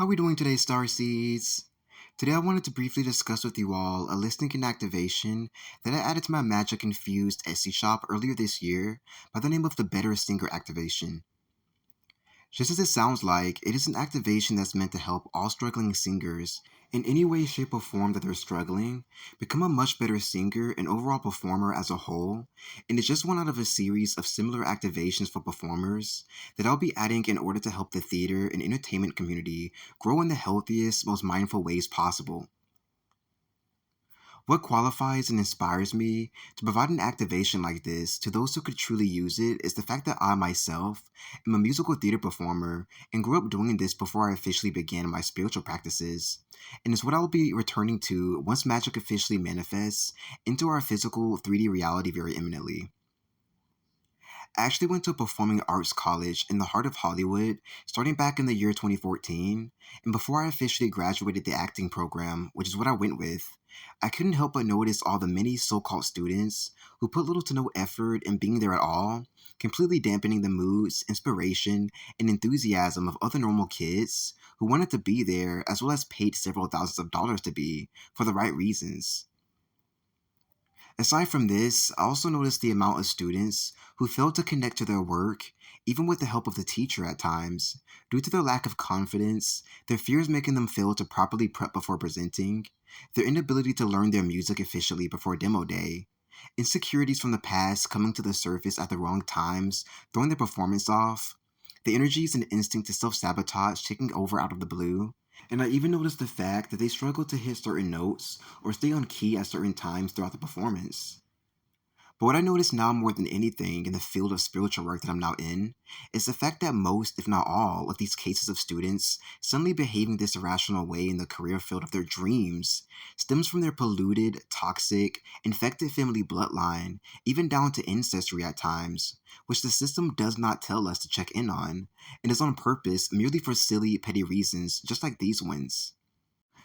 How are we doing today, Starseeds? Today I wanted to briefly discuss with you all a listing and activation that I added to my Magic Infused Etsy shop earlier this year by the name of the Better Singer activation. Just as it sounds like, it is an activation that's meant to help all struggling singers, in any way, shape, or form that they're struggling, become a much better singer and overall performer as a whole, and it's just one out of a series of similar activations for performers that I'll be adding in order to help the theater and entertainment community grow in the healthiest, most mindful ways possible. What qualifies and inspires me to provide an activation like this to those who could truly use it is the fact that I myself am a musical theater performer and grew up doing this before I officially began my spiritual practices, and it's what I will be returning to once magic officially manifests into our physical 3D reality very imminently. I actually went to a performing arts college in the heart of Hollywood starting back in the year 2014, and before I officially graduated the acting program, which is what I went with, I couldn't help but notice all the many so called students who put little to no effort in being there at all, completely dampening the moods, inspiration, and enthusiasm of other normal kids who wanted to be there as well as paid several thousands of dollars to be for the right reasons. Aside from this, I also noticed the amount of students who failed to connect to their work, even with the help of the teacher at times, due to their lack of confidence, their fears making them fail to properly prep before presenting, their inability to learn their music efficiently before demo day, insecurities from the past coming to the surface at the wrong times, throwing their performance off, the energies and instinct to self sabotage taking over out of the blue. And I even noticed the fact that they struggle to hit certain notes or stay on key at certain times throughout the performance. But what I notice now more than anything in the field of spiritual work that I'm now in is the fact that most, if not all, of these cases of students suddenly behaving this irrational way in the career field of their dreams stems from their polluted, toxic, infected family bloodline, even down to ancestry at times, which the system does not tell us to check in on, and is on purpose merely for silly, petty reasons just like these ones.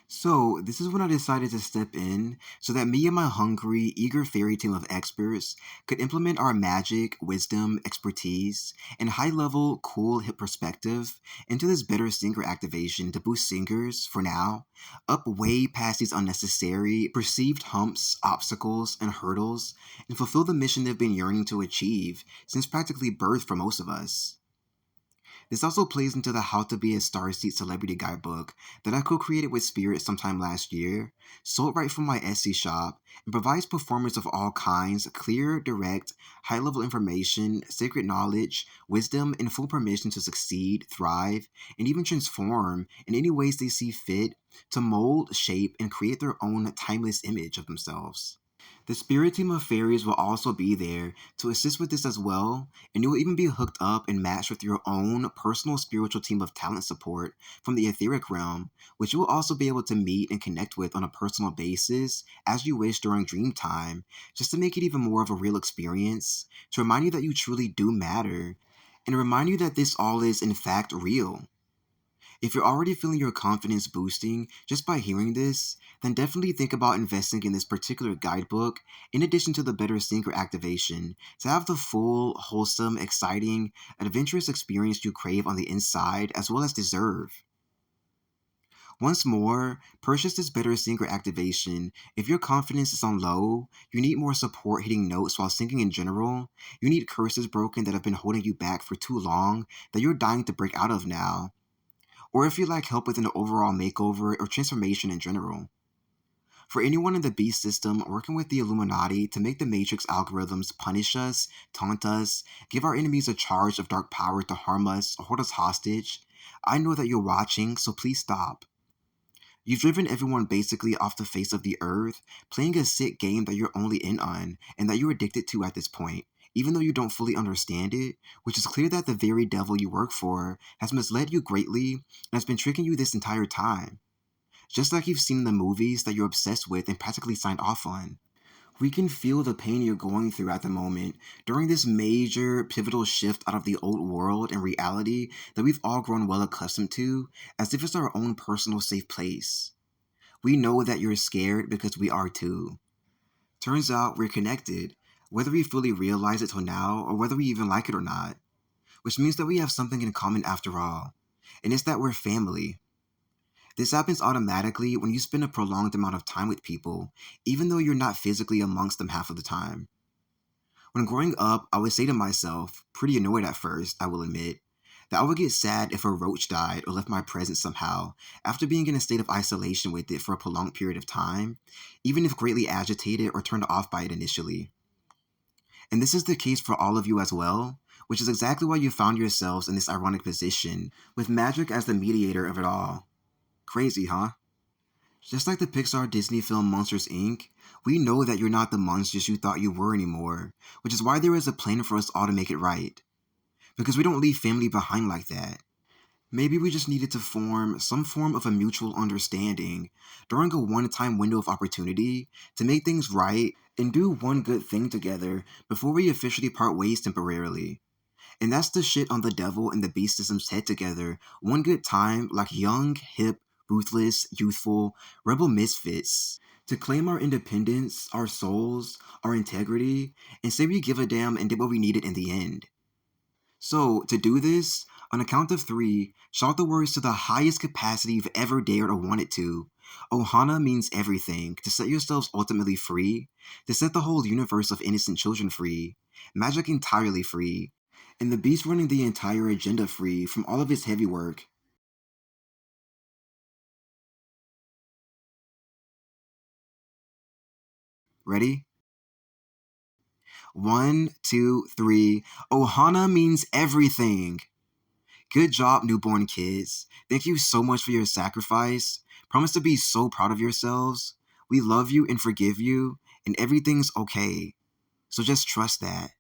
So, this is when I decided to step in so that me and my hungry, eager fairy team of experts could implement our magic, wisdom, expertise, and high level, cool, hip perspective into this better singer activation to boost singers, for now, up way past these unnecessary, perceived humps, obstacles, and hurdles, and fulfill the mission they've been yearning to achieve since practically birth for most of us. This also plays into the How to Be a Starseed Celebrity Guidebook that I co-created with Spirit sometime last year, sold right from my Etsy shop, and provides performers of all kinds clear, direct, high-level information, sacred knowledge, wisdom, and full permission to succeed, thrive, and even transform in any ways they see fit to mold, shape, and create their own timeless image of themselves. The spirit team of fairies will also be there to assist with this as well, and you will even be hooked up and matched with your own personal spiritual team of talent support from the etheric realm, which you will also be able to meet and connect with on a personal basis as you wish during dream time, just to make it even more of a real experience, to remind you that you truly do matter, and remind you that this all is in fact real. If you're already feeling your confidence boosting just by hearing this, then definitely think about investing in this particular guidebook in addition to the Better Singer activation to have the full, wholesome, exciting, adventurous experience you crave on the inside as well as deserve. Once more, purchase this Better Singer activation if your confidence is on low, you need more support hitting notes while singing in general, you need curses broken that have been holding you back for too long that you're dying to break out of now, or if you like help with an overall makeover or transformation in general. For anyone in the beast system working with the Illuminati to make the Matrix algorithms punish us, taunt us, give our enemies a charge of dark power to harm us or hold us hostage, I know that you're watching, so please stop. You've driven everyone basically off the face of the earth, playing a sick game that you're only in on, and that you're addicted to at this point, even though you don't fully understand it, which is clear that the very devil you work for has misled you greatly and has been tricking you this entire time. Just like you've seen in the movies that you're obsessed with and practically signed off on. We can feel the pain you're going through at the moment during this major pivotal shift out of the old world and reality that we've all grown well accustomed to, as if it's our own personal safe place. We know that you're scared because we are too. Turns out we're connected, whether we fully realize it till now or whether we even like it or not, which means that we have something in common after all, and it's that we're family. This happens automatically when you spend a prolonged amount of time with people, even though you're not physically amongst them half of the time. When growing up, I would say to myself, pretty annoyed at first, I will admit, that I would get sad if a roach died or left my presence somehow, after being in a state of isolation with it for a prolonged period of time, even if greatly agitated or turned off by it initially. And this is the case for all of you as well, which is exactly why you found yourselves in this ironic position, with magic as the mediator of it all. Crazy, huh? Just like the Pixar Disney film Monsters Inc., we know that you're not the monsters you thought you were anymore, which is why there is a plan for us all to make it right. Because we don't leave family behind like that. Maybe we just needed to form some form of a mutual understanding during a one-time window of opportunity to make things right and do one good thing together before we officially part ways temporarily. And that's the shit on the devil and the beastism's head together one good time like young, hip, ruthless, youthful, rebel misfits. To claim our independence, our souls, our integrity, and say we give a damn and did what we needed in the end. So, to do this, on a count of three, shout the words to the highest capacity you've ever dared or wanted to. Ohana means everything, to set yourselves ultimately free, to set the whole universe of innocent children free, magic entirely free, and the beast running the entire agenda free from all of its heavy work. Ready? One, two, three. Ohana means everything. Good job, newborn kids. Thank you so much for your sacrifice. Promise to be so proud of yourselves. We love you and forgive you, and everything's okay. So just trust that.